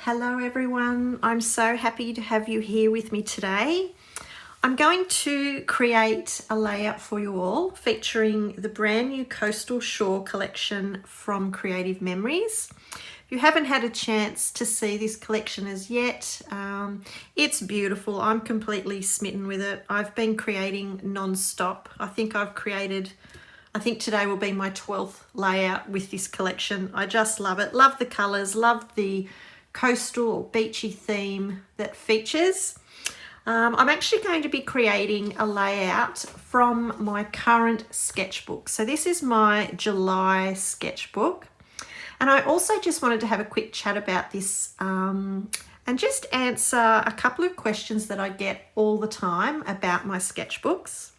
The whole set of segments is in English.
Hello everyone, I'm so happy to have you here with me today. I'm going to create a layout for you all featuring the brand new Coastal Shore collection from Creative Memories. If you haven't had a chance to see this collection as yet, it's beautiful. I'm completely smitten with it. I've been creating non-stop. I think today will be my 12th layout with this collection. I just love it. Love the colours, love the coastal or beachy theme that features. I'm actually going to be creating a layout from my current sketchbook. So this is my July sketchbook. And I also just wanted to have a quick chat about this and just answer a couple of questions that I get all the time about my sketchbooks.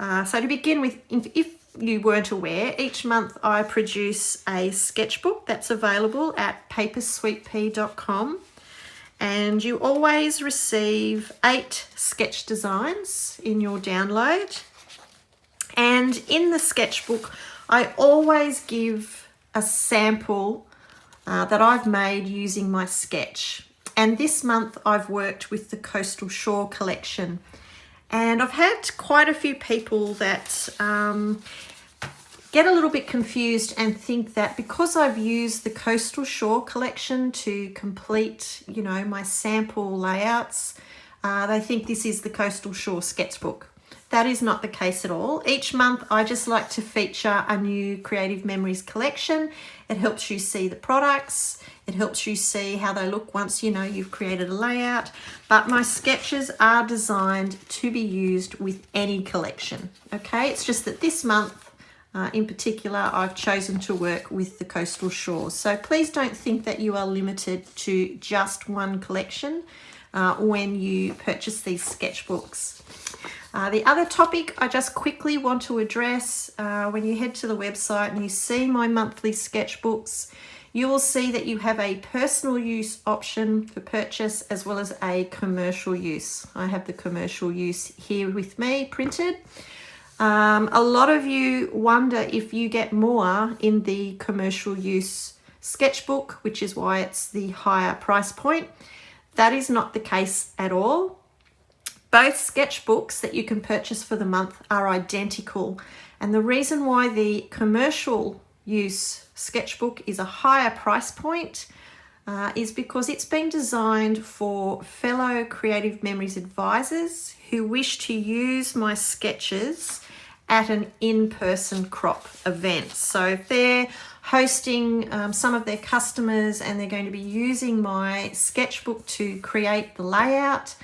So to begin with, if you weren't aware, each month I produce a sketchbook that's available at papersweetpea.com, and you always receive 8 sketch designs in your download. And in the sketchbook, I always give a sample that I've made using my sketch. And this month I've worked with the Coastal Shore collection. And I've had quite a few people that get a little bit confused and think that because I've used the Coastal Shore collection to complete, my sample layouts, they think this is the Coastal Shore sketchbook. That is not the case at all. Each month I just like to feature a new Creative Memories collection. It helps you see the products. It helps you see how they look once you've created a layout. But my sketches are designed to be used with any collection. Okay, it's just that this month in particular I've chosen to work with the Coastal Shore. So please don't think that you are limited to just one collection when you purchase these sketchbooks. The other topic I just quickly want to address, when you head to the website and you see my monthly sketchbooks, you will see that you have a personal use option for purchase as well as a commercial use. I have the commercial use here with me printed. A lot of you wonder if you get more in the commercial use sketchbook, which is why it's the higher price point. That is not the case at all. Both sketchbooks that you can purchase for the month are identical, and the reason why the commercial use sketchbook is a higher price point is because it's been designed for fellow Creative Memories advisors who wish to use my sketches at an in-person crop event. So if they're hosting some of their customers and they're going to be using my sketchbook to create the layout,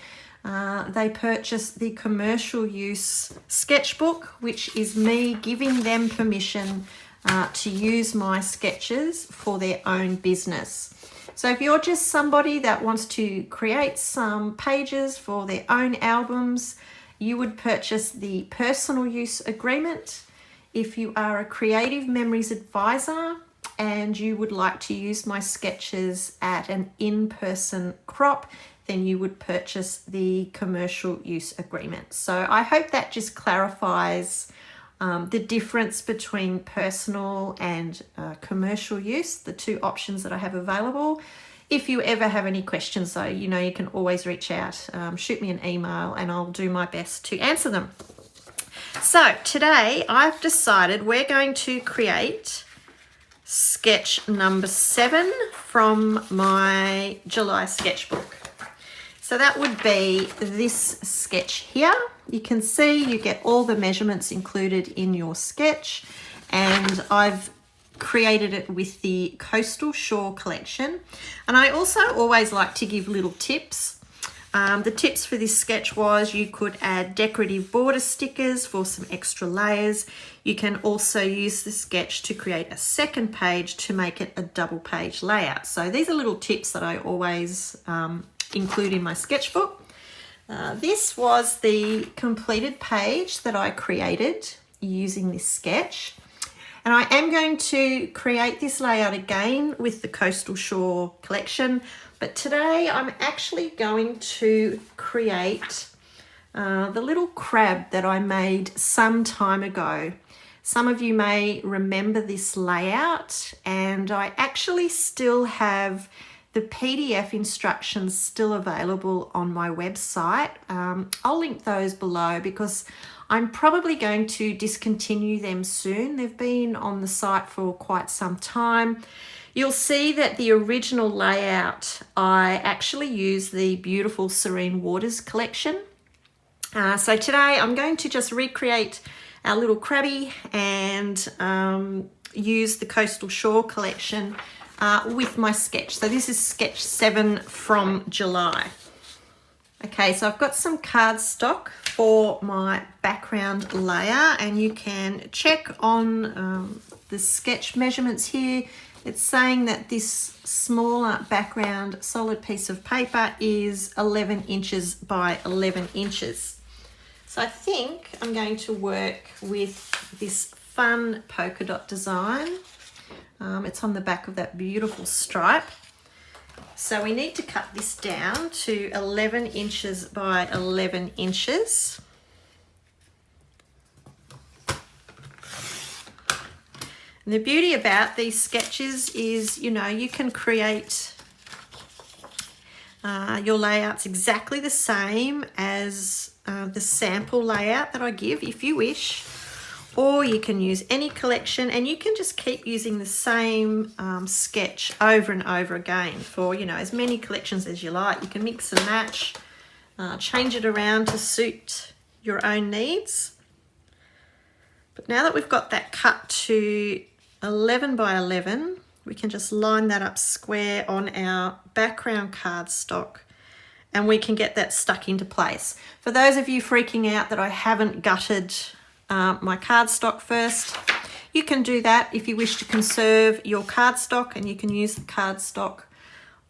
they purchase the commercial use sketchbook, which is me giving them permission to use my sketches for their own business. So if you're just somebody that wants to create some pages for their own albums, you would purchase the personal use agreement. If you are a Creative Memories advisor and you would like to use my sketches at an in-person crop, then you would purchase the commercial use agreement. So I hope that just clarifies the difference between personal and commercial use, the two options that I have available. If you ever have any questions though, you can always reach out, shoot me an email and I'll do my best to answer them. So today I've decided we're going to create sketch number 7 from my July sketchbook. So that would be this sketch here. You can see you get all the measurements included in your sketch, and I've created it with the Coastal Shore collection. And I also always like to give little tips. The tips for this sketch was you could add decorative border stickers for some extra layers. You can also use the sketch to create a second page to make it a double page layout. So these are little tips that I always include in my sketchbook. This was the completed page that I created using this sketch. And I am going to create this layout again with the Coastal Shore collection, but today I'm actually going to create the little crab that I made some time ago. Some of you may remember this layout, and I actually still have the PDF instructions still available on my website. I'll link those below because I'm probably going to discontinue them soon. They've been on the site for quite some time. You'll see that the original layout, I actually used the beautiful Serene Waters collection. So today I'm going to just recreate our little Crabby and use the Coastal Shore collection with my sketch. So this is sketch 7 from July. Okay, so I've got some cardstock for my background layer, and you can check on the sketch measurements here. It's saying that this smaller background solid piece of paper is 11 inches by 11 inches. So I think I'm going to work with this fun polka dot design. It's on the back of that beautiful stripe. So we need to cut this down to 11 inches by 11 inches. And the beauty about these sketches is, you know, you can create your layouts exactly the same as the sample layout that I give if you wish. Or you can use any collection and you can just keep using the same sketch over and over again for, you know, as many collections as you like. You can mix and match, change it around to suit your own needs. But now that we've got that cut to 11 by 11, we can just line that up square on our background cardstock and we can get that stuck into place. For those of you freaking out that I haven't gutted my cardstock first, you can do that if you wish to conserve your cardstock, and you can use the cardstock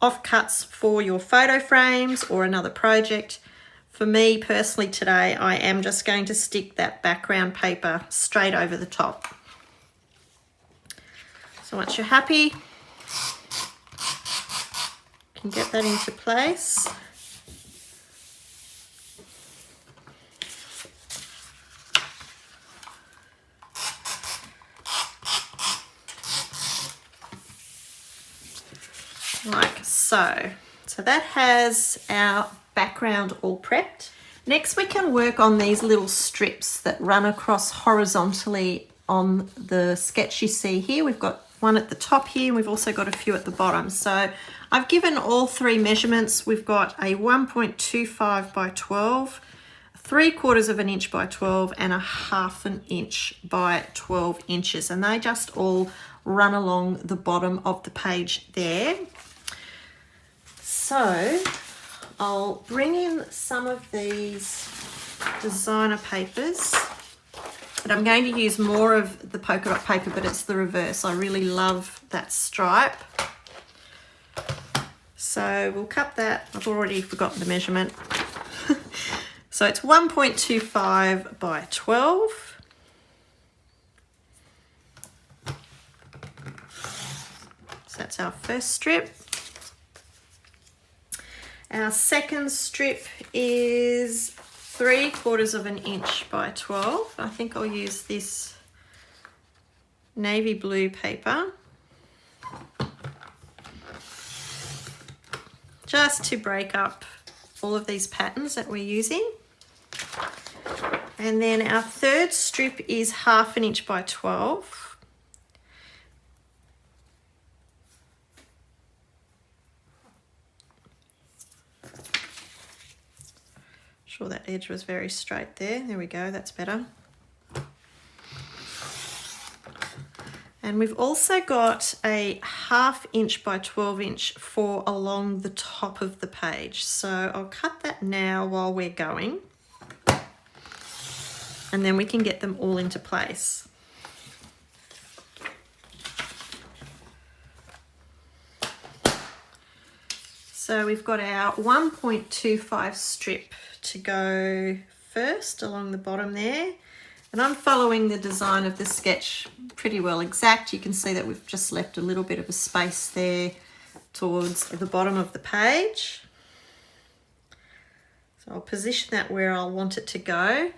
offcuts for your photo frames or another project. For me personally today, I am just going to stick that background paper straight over the top. So once you're happy, you can get that into place. Like so. So that has our background all prepped. Next we can work on these little strips that run across horizontally on the sketch you see here. We've got one at the top here and we've also got a few at the bottom. So I've given all three measurements. We've got a 1.25 by 12, 3/4 of an inch by 12 and a 1/2 inch by 12 inches, and they just all run along the bottom of the page there. So I'll bring in some of these designer papers, but I'm going to use more of the polka dot paper, but it's the reverse. I really love that stripe. So we'll cut that. I've already forgotten the measurement. So it's 1.25 by 12. So that's our first strip. Our second strip is 3/4 of an inch by 12. I think I'll use this navy blue paper just to break up all of these patterns that we're using. And then our third strip is 1/2 inch by 12. Sure that edge was very straight there. There we go, that's better. And we've also got a 1/2 inch by 12 inch for along the top of the page. So I'll cut that now while we're going, and then we can get them all into place. So we've got our 1.25 strip to go first along the bottom there. And I'm following the design of the sketch pretty well exact. You can see that we've just left a little bit of a space there towards the bottom of the page. So I'll position that where I'll want it to go.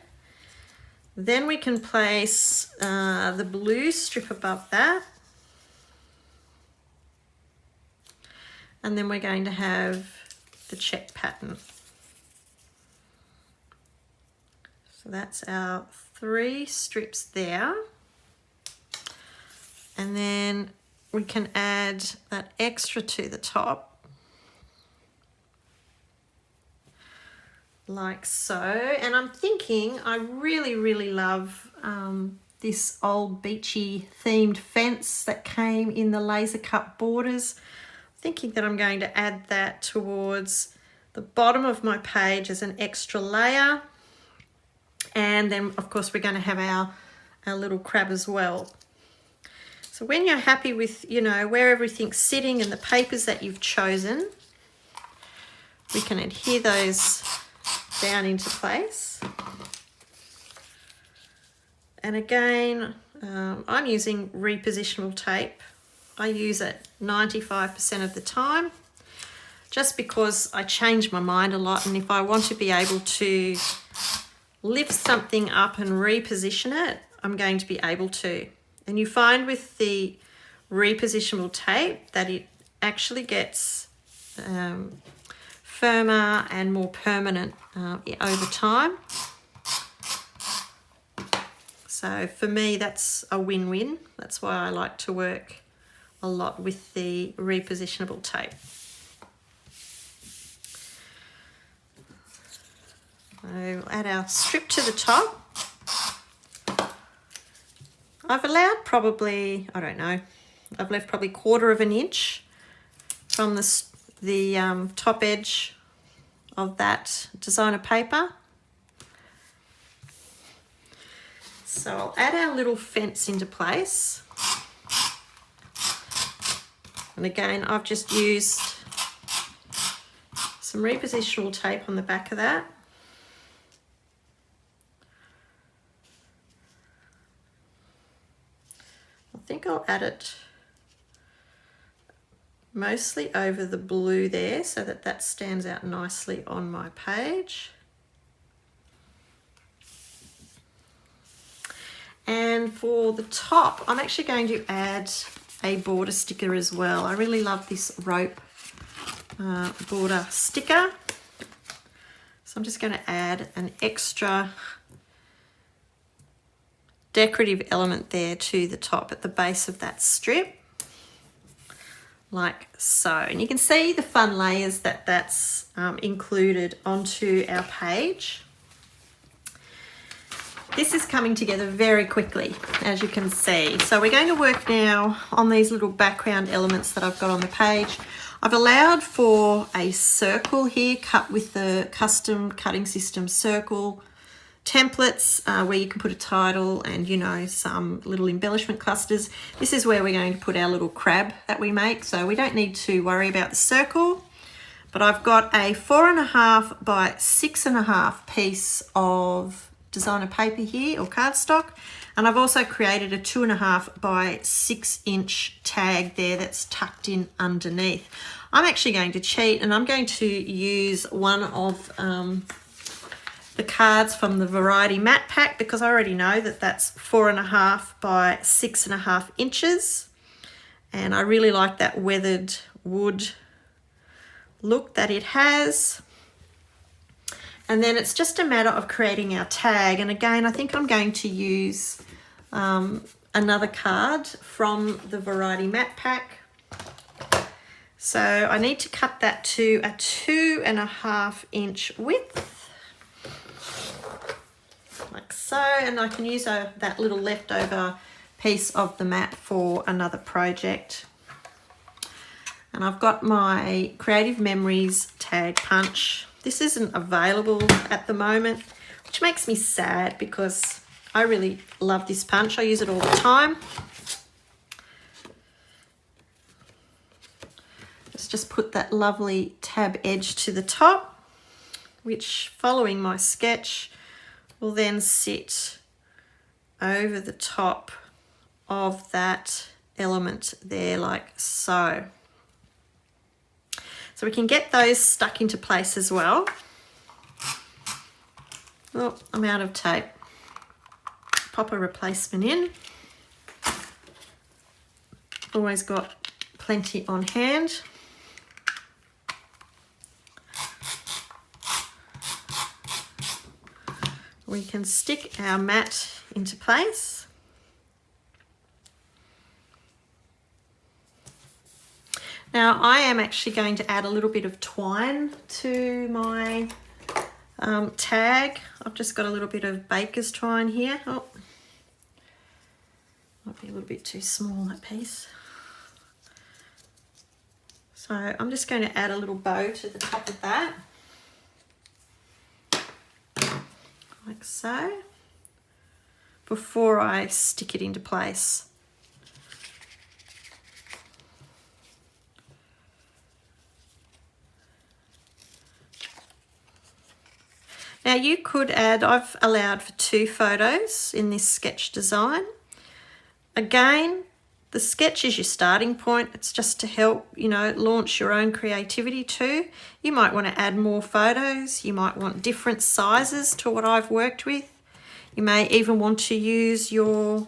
Then we can place the blue strip above that. And then we're going to have the check pattern. So that's our 3 strips there. And then we can add that extra to the top, like so. And I'm thinking I really love this old beachy themed fence that came in the laser cut borders. Thinking that I'm going to add that towards the bottom of my page as an extra layer. And then of course we're going to have our little crab as well. So when you're happy with, you know, where everything's sitting and the papers that you've chosen, we can adhere those down into place. And again, I'm using repositionable tape. I use it 95% of the time, just because I change my mind a lot, and if I want to be able to lift something up and reposition it, I'm going to be able to. And you find with the repositionable tape that it actually gets firmer and more permanent over time. So for me, that's a win-win. That's why I like to work a lot with the repositionable tape. So we'll add our strip to the top. I've allowed probably, I don't know, I've left probably 1/4 of an inch from the top edge of that designer paper. So I'll add our little fence into place. And again, I've just used some repositionable tape on the back of that. I think I'll add it mostly over the blue there so that that stands out nicely on my page. And for the top, I'm actually going to add a border sticker as well. I really love this rope border sticker. So I'm just going to add an extra decorative element there to the top at the base of that strip, like so. And you can see the fun layers that that's included onto our page. This is coming together very quickly, as you can see. So we're going to work now on these little background elements that I've got on the page. I've allowed for a circle here, cut with the custom cutting system circle templates, where you can put a title and, you know, some little embellishment clusters. This is where we're going to put our little crab that we make, so we don't need to worry about the circle. But I've got a 4.5 by 6.5 piece of designer paper here, or cardstock, and I've also created a 2.5 by 6 inch tag there that's tucked in underneath. I'm actually going to cheat, and I'm going to use one of the cards from the Variety Matte Pack, because I already know that that's 4.5 by 6.5 inches, and I really like that weathered wood look that it has. And then it's just a matter of creating our tag. And again, I think I'm going to use another card from the Variety Matte Pack. So I need to cut that to a 2.5 inch width, like so. And I can use that little leftover piece of the mat for another project. And I've got my Creative Memories tag punch. This isn't available at the moment, which makes me sad because I really love this punch. I use it all the time. Let's just put that lovely tab edge to the top, which, following my sketch, will then sit over the top of that element there, like so. So we can get those stuck into place as well. Oh, I'm out of tape. Pop a replacement in. Always got plenty on hand. we can stick our mat into place. Now I am actually going to add a little bit of twine to my tag. I've just got a little bit of baker's twine here. Oh, might be a little bit too small, that piece. So I'm just going to add a little bow to the top of that, like so, before I stick it into place. Now you could add, I've allowed for 2 photos in this sketch design. Again, the sketch is your starting point. It's just to help, you know, launch your own creativity too. You might want to add more photos. You might want different sizes to what I've worked with. You may even want to use your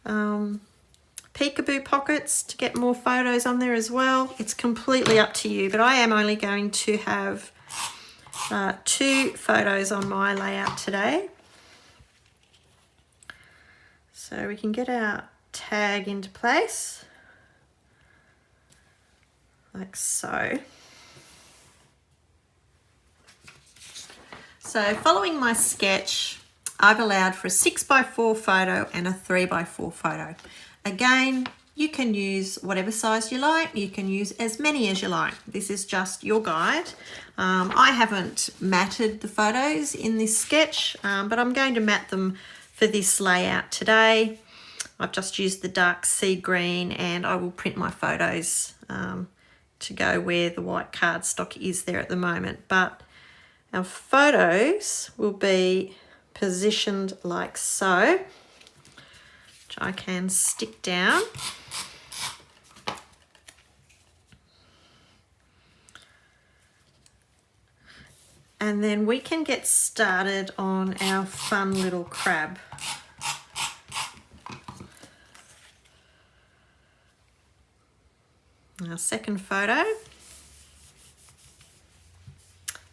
peekaboo pockets to get more photos on there as well. It's completely up to you, but I am only going to have 2 photos on my layout today. So we can get our tag into place, like so. So following my sketch, I've allowed for a 6x4 photo and a 3x4 photo. Again, you can use whatever size you like. You can use as many as you like. This is just your guide. I haven't matted the photos in this sketch, but I'm going to mat them for this layout today. I've just used the dark sea green, and I will print my photos to go where the white cardstock is there at the moment. But our photos will be positioned like so, which I can stick down. And then we can get started on our fun little crab. Our second photo,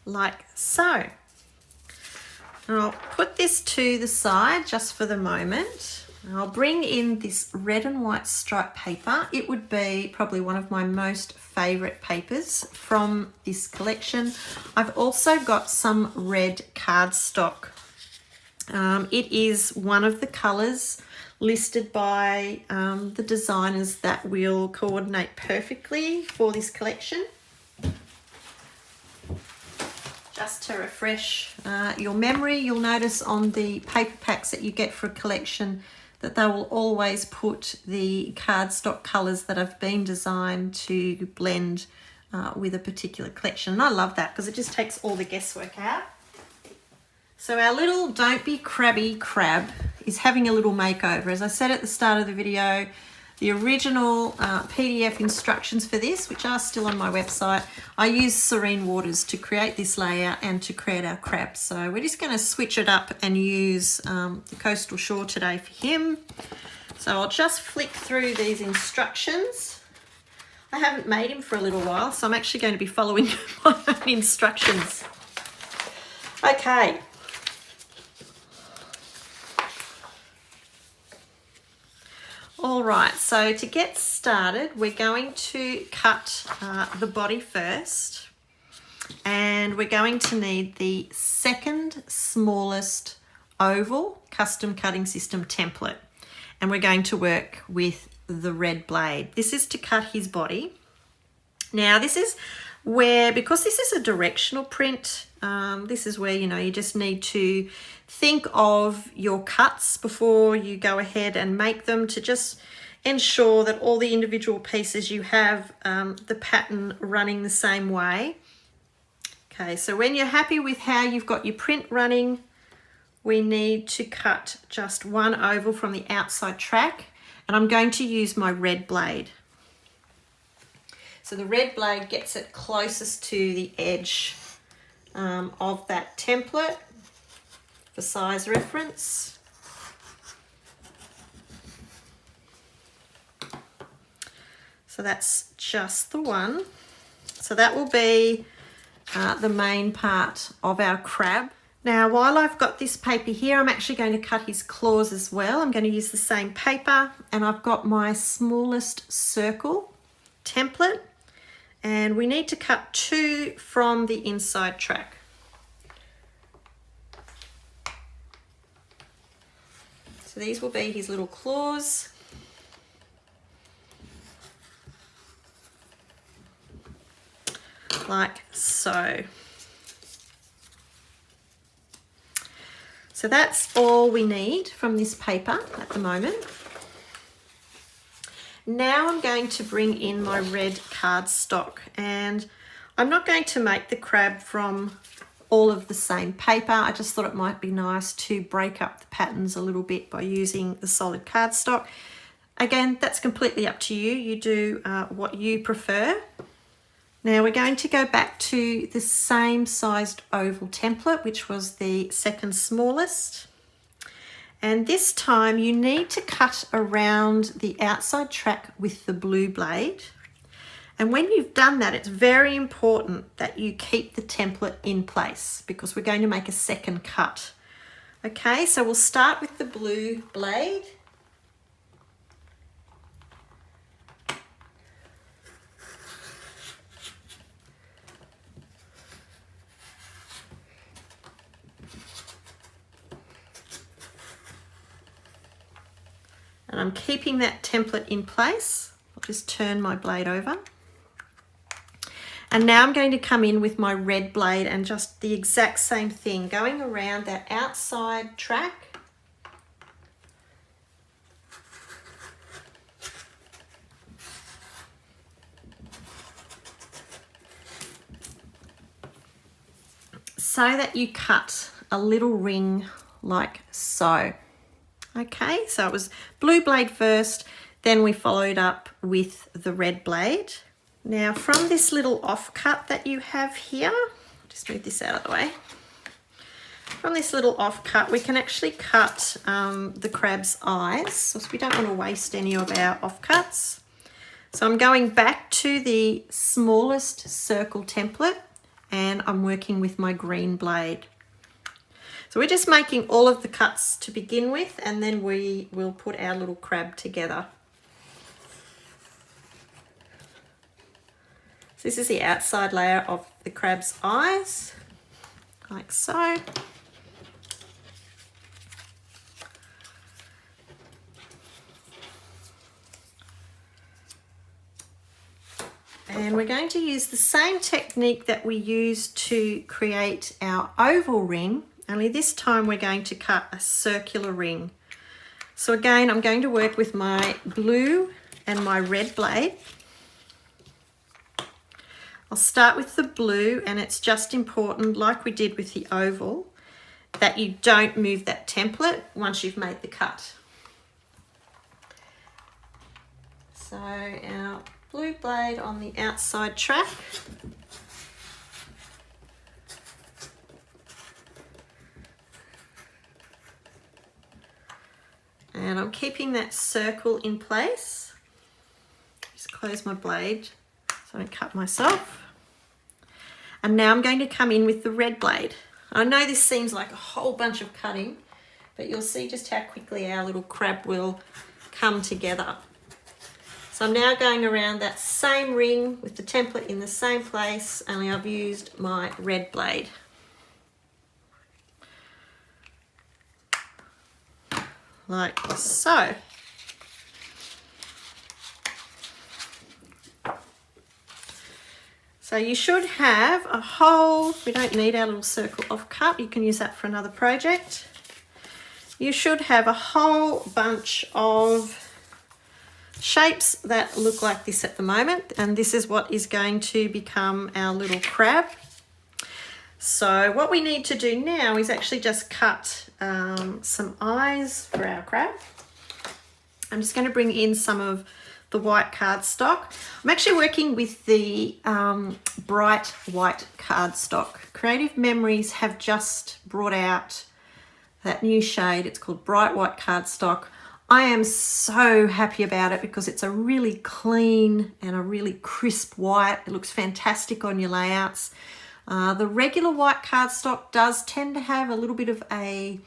like so. And I'll put this to the side just for the moment. I'll bring in this red and white striped paper. It would be probably one of my most favourite papers from this collection. I've also got some red cardstock. It is one of the colours listed by the designers that will coordinate perfectly for this collection. Just to refresh your memory, you'll notice on the paper packs that you get for a collection that they will always put the cardstock colours that have been designed to blend with a particular collection. And I love that because it just takes all the guesswork out. So our little Don't Be Crabby crab is having a little makeover. As I said at the start of the video, the original PDF instructions for this, which are still on my website, I used Serene Waters to create this layout and to create our crab. So we're just going to switch it up and use the Coastal Shore today for him. So I'll just flick through these instructions. I haven't made him for a little while, so I'm actually going to be following my own instructions. Okay. All right, so to get started, we're going to cut the body first, and we're going to need the second smallest oval custom cutting system template, and we're going to work with the red blade. This is to cut his body. Now this is where, because this is a directional print, this is where, you know, you just need to think of your cuts before you go ahead and make them, to just ensure that all the individual pieces you have the pattern running the same way. Okay, so when you're happy with how you've got your print running, we need to cut just one oval from the outside track, and I'm going to use my red blade. So the red blade gets it closest to the edge of that template for size reference. So that's just the one. So that will be the main part of our crab. Now, while I've got this paper here, I'm actually going to cut his claws as well. I'm going to use the same paper, and I've got my smallest circle template, and we need to cut 2 from the inside track. So these will be his little claws. Like so. So that's all we need from this paper at the moment. Now I'm going to bring in my red cardstock, and I'm not going to make the crab from all of the same paper. I just thought it might be nice to break up the patterns a little bit by using the solid cardstock. Again, that's completely up to you. You do what you prefer. Now we're going to go back to the same sized oval template, which was the second smallest. And this time you need to cut around the outside track with the blue blade. And when you've done that, it's very important that you keep the template in place because we're going to make a second cut. Okay, so we'll start with the blue blade. And I'm keeping that template in place. I'll just turn my blade over. And now I'm going to come in with my red blade and just the exact same thing, going around that outside track. So that you cut a little ring like so. Okay, so it was blue blade first, then we followed up with the red blade. Now from this little offcut that you have here, just move this out of the way. From this little offcut, we can actually cut the crab's eyes, so we don't want to waste any of our offcuts. So I'm going back to the smallest circle template and I'm working with my green blade. So we're just making all of the cuts to begin with, and then we will put our little crab together. So this is the outside layer of the crab's eyes, like so. And we're going to use the same technique that we used to create our oval ring, only this time we're going to cut a circular ring. So again, I'm going to work with my blue and my red blade. I'll start with the blue, and it's just important, like we did with the oval, that you don't move that template once you've made the cut. So our blue blade on the outside track. And I'm keeping that circle in place. Just close my blade so I don't cut myself. And now I'm going to come in with the red blade. I know this seems like a whole bunch of cutting, but you'll see just how quickly our little crab will come together. So I'm now going around that same ring with the template in the same place, only I've used my red blade. Like so. So you should have a whole, we don't need our little circle offcut, you can use that for another project. You should have a whole bunch of shapes that look like this at the moment, and this is what is going to become our little crab. So what we need to do now is actually just cut some eyes for our crab. I'm just going to bring in some of the white cardstock. I'm actually working with the bright white cardstock. Creative Memories have just brought out that new shade. It's called Bright White Cardstock. I am so happy about it because it's a really clean and a really crisp white. It looks fantastic on your layouts. The regular white cardstock does tend to have a little bit of a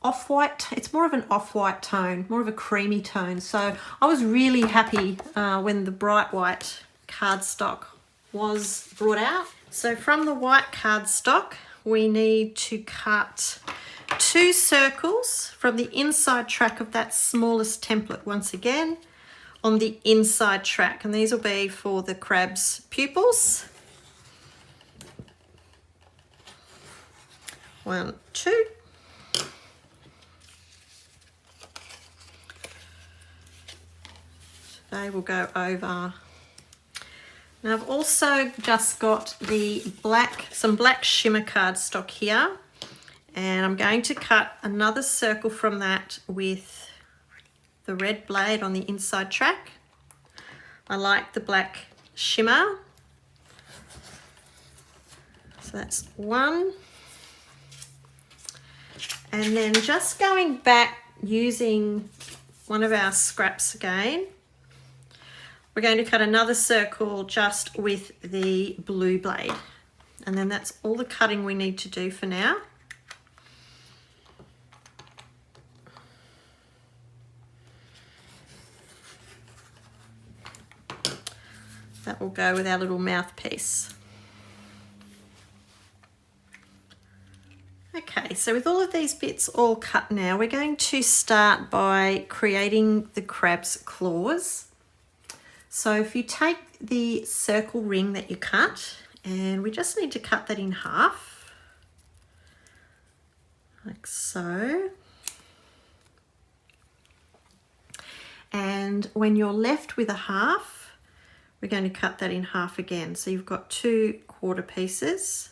off-white, it's more of an off-white tone, more of a creamy tone. So I was really happy when the bright white cardstock was brought out. So from the white cardstock, we need to cut 2 circles from the inside track of that smallest template once again on the inside track, and these will be for the crab's pupils. 1, 2. They will go over. Now I've also just got some black shimmer cardstock here, and I'm going to cut another circle from that with the red blade on the inside track. I like the black shimmer. So that's 1. And then just going back using one of our scraps again, we're going to cut another circle just with the blue blade. And then that's all the cutting we need to do for now. That will go with our little mouthpiece. Okay, so with all of these bits all cut now, we're going to start by creating the crab's claws. So if you take the circle ring that you cut, and we just need to cut that in half, like so. And when you're left with a half, we're going to cut that in half again. So you've got 2 quarter pieces.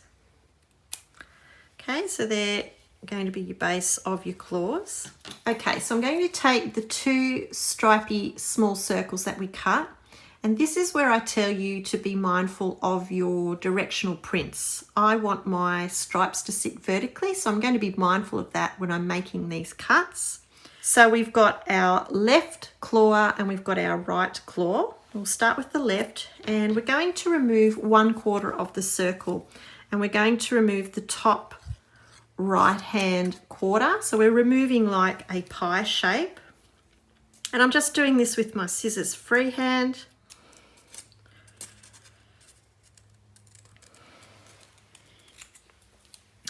Okay, so they're going to be your base of your claws. Okay, so I'm going to take the 2 stripy small circles that we cut, and this is where I tell you to be mindful of your directional prints. I want my stripes to sit vertically, so I'm going to be mindful of that when I'm making these cuts. So we've got our left claw and we've got our right claw. We'll start with the left, and we're going to remove 1/4 of the circle, and we're going to remove the top right hand quarter. So we're removing like a pie shape, and I'm just doing this with my scissors freehand.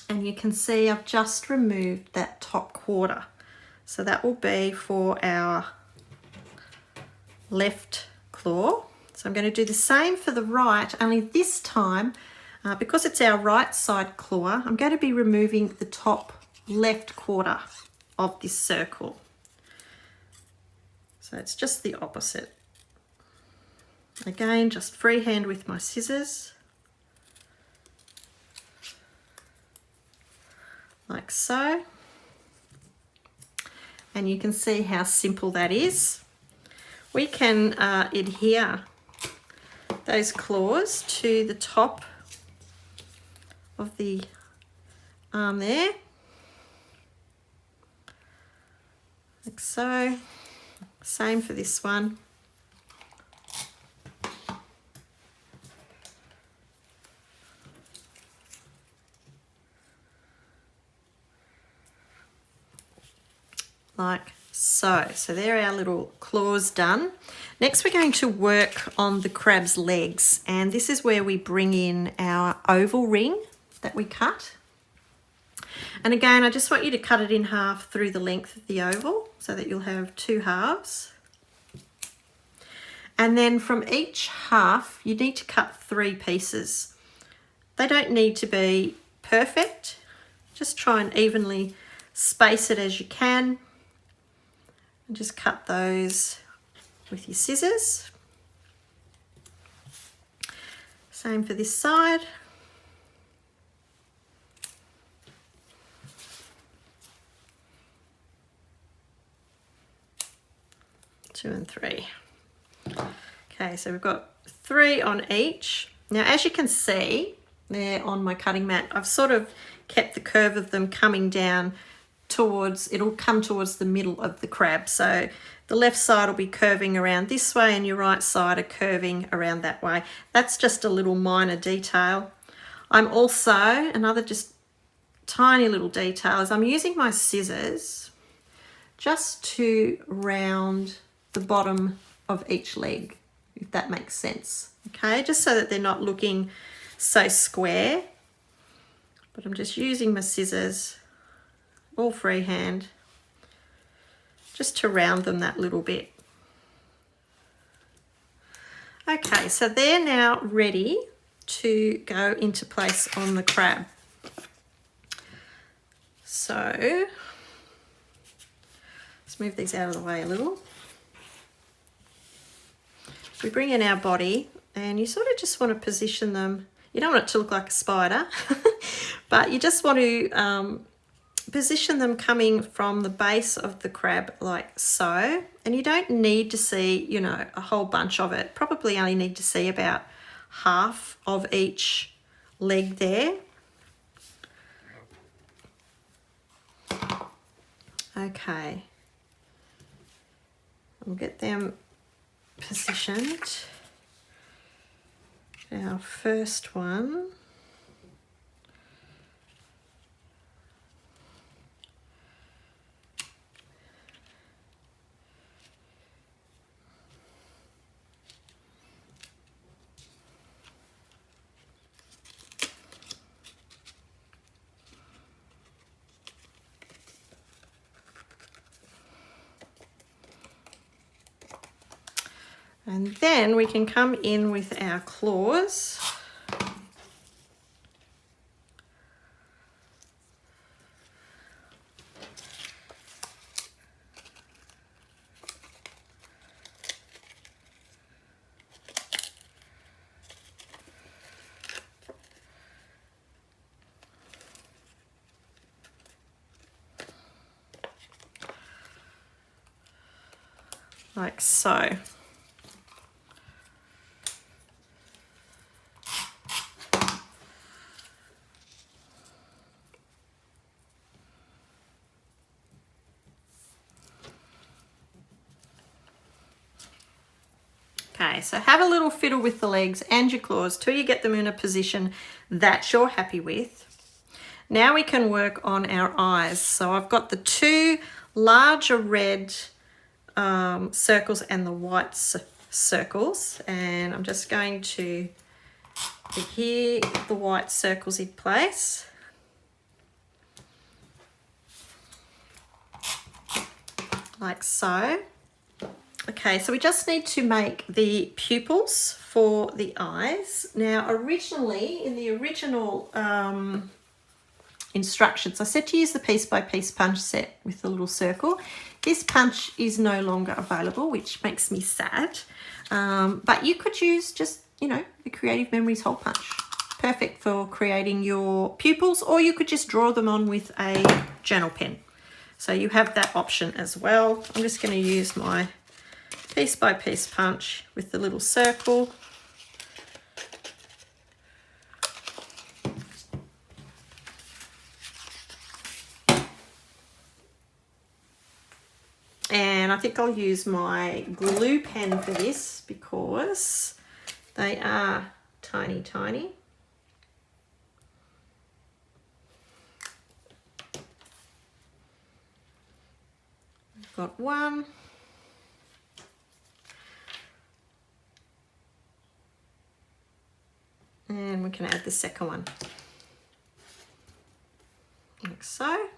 And you can see I've just removed that top quarter. So that will be for our left claw. So I'm going to do the same for the right, only this time, because it's our right side claw, I'm going to be removing the top left quarter of this circle. So it's just the opposite. Again, just freehand with my scissors. Like so. And you can see how simple that is. We can adhere those claws to the top of the arm there, like so. Same for this one. Like so. So there are our little claws done. Next we're going to work on the crab's legs, and this is where we bring in our oval ring that we cut. And again, I just want you to cut it in half through the length of the oval so that you'll have 2 halves. And then from each half you need to cut 3 pieces. They don't need to be perfect. Just try and evenly space it as you can. And just cut those with your scissors. Same for this side. Two and 3. Okay, so we've got 3 on each. Now, as you can see there on my cutting mat, I've sort of kept the curve of them coming down towards, it'll come towards the middle of the crab. So the left side will be curving around this way and your right side are curving around that way. That's just a little minor detail. I'm also, another just tiny little detail, is I'm using my scissors just to round the bottom of each leg, if that makes sense. Okay, just so that they're not looking so square. But I'm just using my scissors, all freehand, just to round them that little bit. Okay, so they're now ready to go into place on the crab. So let's move these out of the way a little. We bring in our body, and you sort of just want to position them. You don't want it to look like a spider, but you just want to position them coming from the base of the crab like so. And you don't need to see, you know, a whole bunch of it. Probably only need to see about half of each leg there. Okay. We'll get them positioned. Our first one. And then we can come in with our claws. Like so. Okay, so have a little fiddle with the legs and your claws till you get them in a position that you're happy with. Now we can work on our eyes. So I've got the two larger red circles and the white circles, and I'm just going to adhere the white circles in place. Like so. Okay, so we just need to make the pupils for the eyes. Now, originally, in the original instructions, I said to use the piece-by-piece punch set with the little circle. This punch is no longer available, which makes me sad. But you could use just, you know, the Creative Memories hole punch. Perfect for creating your pupils, or you could just draw them on with a journal pen. So you have that option as well. I'm just going to use my piece-by-piece punch with the little circle. And I think I'll use my glue pen for this because they are tiny, tiny. I've got one. And we can add the second one, like so.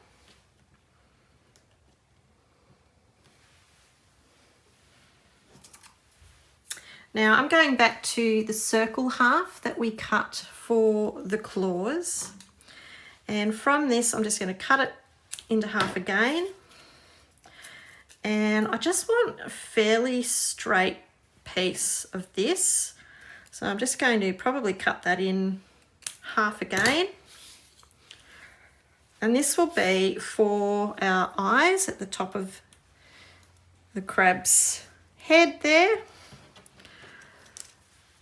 Now I'm going back to the circle half that we cut for the claws. And from this, I'm just going to cut it into half again. And I just want a fairly straight piece of this. So I'm just going to probably cut that in half again. And this will be for our eyes at the top of the crab's head there.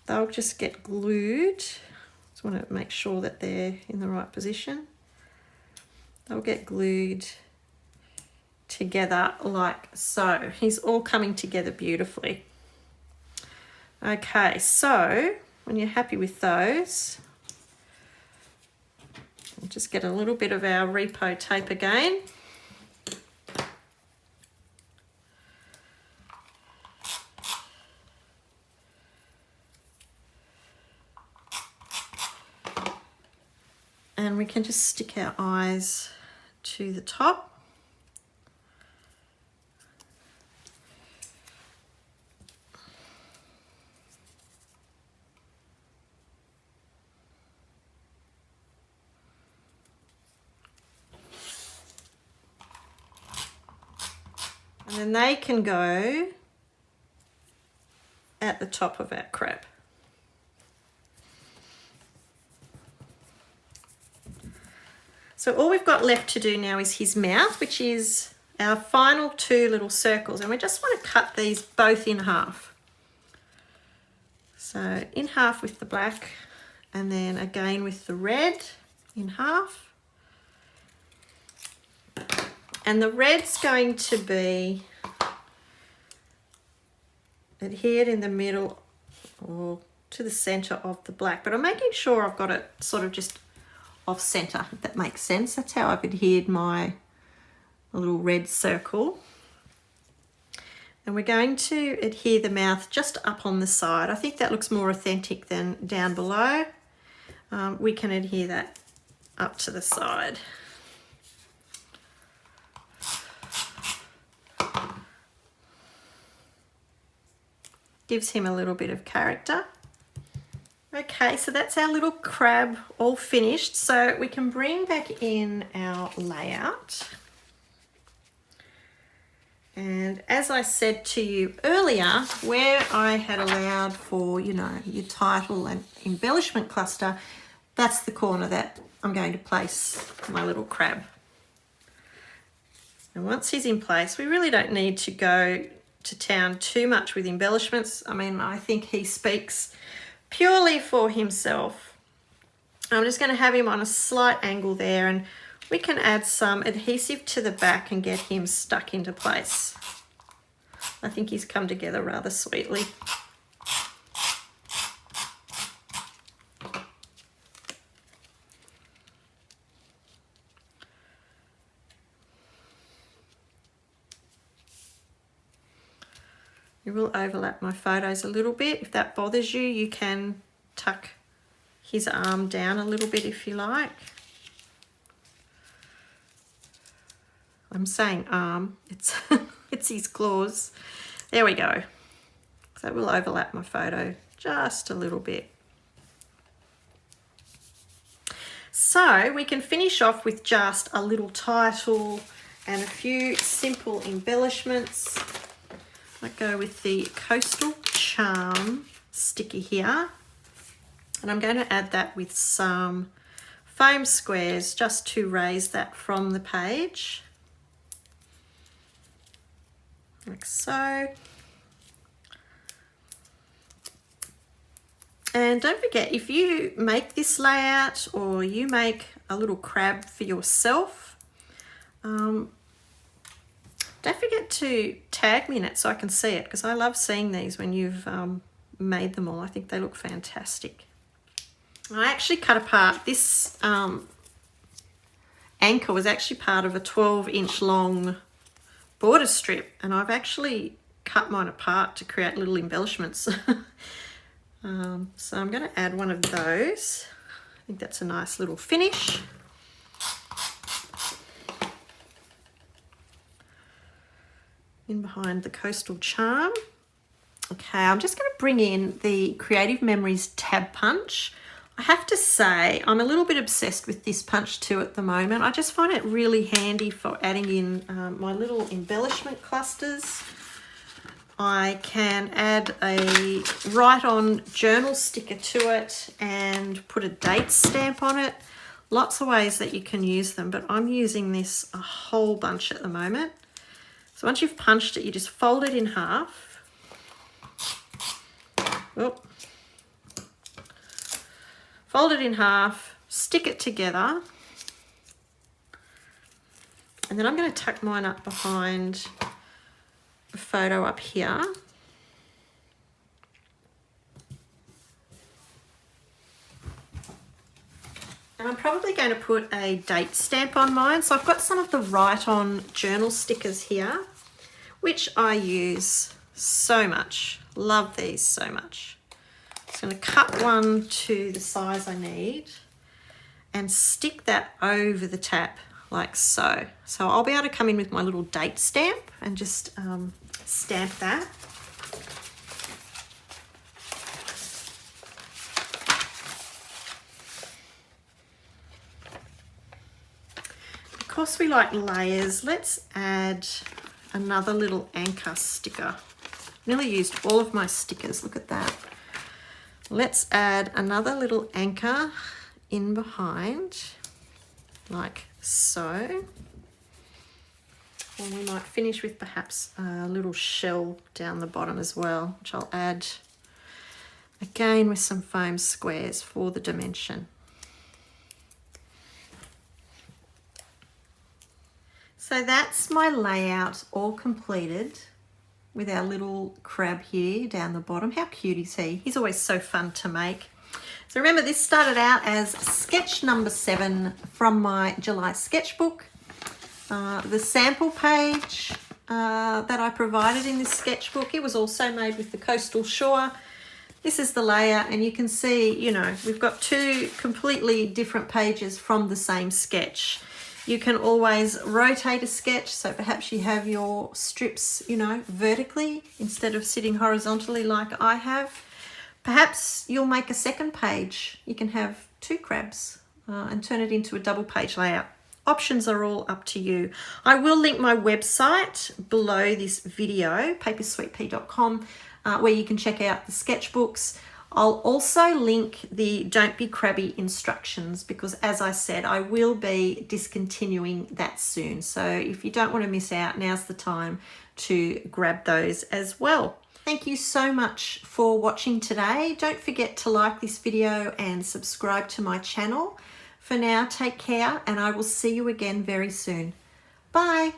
They'll just get glued. Just want to make sure that they're in the right position. They'll get glued together like so. He's all coming together beautifully. Okay, so when you're happy with those, Just get a little bit of our repo tape again. And we can just stick our eyes to the top. And then they can go at the top of our crab. So all we've got left to do now is his mouth, which is our final two little circles. And we just want to cut these both in half. So in half with the black, and then again with the red in half. And the red's going to be adhered in the middle or to the center of the black, but I'm making sure I've got it sort of just off center, if that makes sense. That's how I've adhered my little red circle. And we're going to adhere the mouth just up on the side. I think that looks more authentic than down below. We can adhere that up to the side. Gives him a little bit of character. Okay, so that's our little crab all finished. So we can bring back in our layout. And as I said to you earlier, where I had allowed for, you know, your title and embellishment cluster, that's the corner that I'm going to place my little crab. And once he's in place, we really don't need to go to town too much with embellishments. I mean, I think he speaks purely for himself. I'm just going to have him on a slight angle there, and we can add some adhesive to the back and get him stuck into place. I think he's come together rather sweetly. You will overlap my photos a little bit. If that bothers you, you can tuck his arm down a little bit if you like. I'm saying arm, it's it's his claws. There we go. So we'll overlap my photo just a little bit. So we can finish off with just a little title and a few simple embellishments. I go with the Coastal Charm sticker here, and I'm going to add that with some foam squares just to raise that from the page, like so. And don't forget, if you make this layout or you make a little crab for yourself, don't forget to tag me in it so I can see it, because I love seeing these when you've made them all. I think they look fantastic. I actually cut apart this anchor was actually part of a 12-inch long border strip, and I've actually cut mine apart to create little embellishments. So I'm going to add one of those. I think that's a nice little finish. In behind the Coastal Charm. Okay, I'm just going to bring in the Creative Memories tab punch. I have to say, I'm a little bit obsessed with this punch too at the moment. I just find it really handy for adding in my little embellishment clusters. I can add a write-on journal sticker to it and put a date stamp on it. Lots of ways that you can use them, but I'm using this a whole bunch at the moment. So once you've punched it, you just fold it in half. Oop. Fold it in half, stick it together, and then I'm going to tuck mine up behind a photo up here. And I'm probably going to put a date stamp on mine. So I've got some of the Write On journal stickers here, which I use so much. Love these so much. Just going to cut one to the size I need and stick that over the tap like so. So I'll be able to come in with my little date stamp and just stamp that. Because we like layers, let's add another little anchor sticker. Nearly used all of my stickers, look at that. Let's add another little anchor in behind, like so. And we might finish with perhaps a little shell down the bottom as well, which I'll add again with some foam squares for the dimension. So that's my layout all completed with our little crab here down the bottom. How cute is he? He's always so fun to make. So remember, this started out as sketch number 7 from my July sketchbook. The sample page that I provided in this sketchbook, it was also made with the Coastal Shore. This is the layout, and you can see, you know, we've got 2 completely different pages from the same sketch. You can always rotate a sketch, so perhaps you have your strips, you know, vertically instead of sitting horizontally like I have. Perhaps you'll make a second page. You can have 2 crabs and turn it into a double page layout. Options are all up to you. I will link my website below this video, papersweetpea.com, where you can check out the sketchbooks. I'll also link the Don't Be Crabby instructions because, as I said, I will be discontinuing that soon. So if you don't want to miss out, now's the time to grab those as well. Thank you so much for watching today. Don't forget to like this video and subscribe to my channel. For now, take care, and I will see you again very soon. Bye.